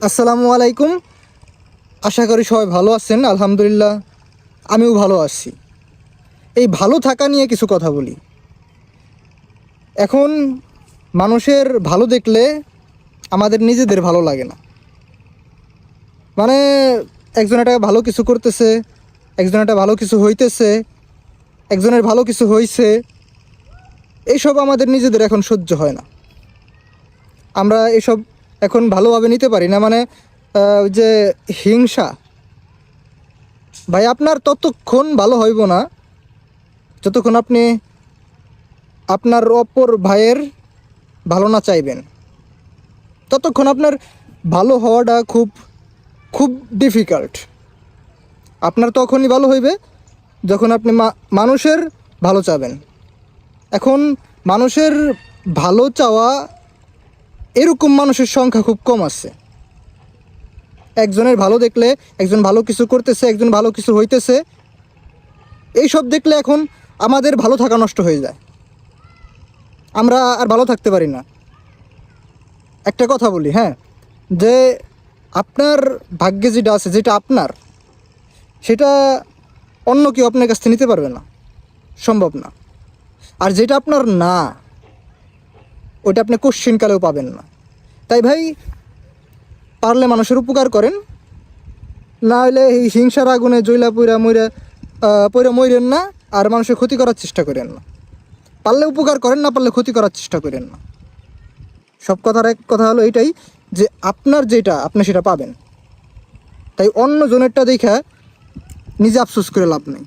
আসসালামু আলাইকুম। আশা করি সবাই ভালো আছেন। আলহামদুলিল্লাহ আমিও ভালো আছি। এই ভালো থাকা নিয়ে কিছু কথা বলি। এখন মানুষের ভালো দেখলে আমাদের নিজেদের ভালো লাগে না। মানে একজন একটা ভালো কিছু করতেছে, একজন একটা ভালো কিছু হইতেছে, একজনের ভালো কিছু হইছে, এইসব আমাদের নিজেদের এখন সহ্য হয় না। আমরা এসব এখন ভালোভাবে নিতে পারি না। মানে ওই যে হিংসা, ভাই আপনার ততক্ষণ ভালো হইব না যতক্ষণ আপনি আপনার অপর ভাইয়ের ভালো না চাইবেন। ততক্ষণ আপনার ভালো হওয়াটা খুব খুব ডিফিকাল্ট। আপনার তখনই ভালো হইবে যখন আপনি মানুষের ভালো চাবেন। এখন মানুষের ভালো চাওয়া এরকম মানুষের সংখ্যা খুব কম আছে। একজনের ভালো দেখলে, একজন ভালো কিছু করতেছে, একজন ভালো কিছু হইতেছে, এইসব দেখলে এখন আমাদের ভালো থাকা নষ্ট হয়ে যায়। আমরা আর ভালো থাকতে পারি না। একটা কথা বলি, হ্যাঁ, যে আপনার ভাগ্যে যেটা আছে, যেটা আপনার, সেটা অন্য কেউ আপনার কাছ থেকে নিতে পারবে না, সম্ভব না। আর যেটা আপনার না, ওইটা আপনি কোশ্চিনকালেও পাবেন না। তাই ভাই, পারলে মানুষের উপকার করেন, না হলে এই হিংসার আগুনে জৈলা পইরা মইরেন না, আর মানুষের ক্ষতি করার চেষ্টা করেন না। পারলে উপকার করেন, না পারলে ক্ষতি করার চেষ্টা করেন না। সব কথার এক কথা হলো এইটাই, যে আপনার যেটা আপনি সেটা পাবেন। তাই অন্য জনেরটা দেখা নিজে আফসোস করে লাভ নেই।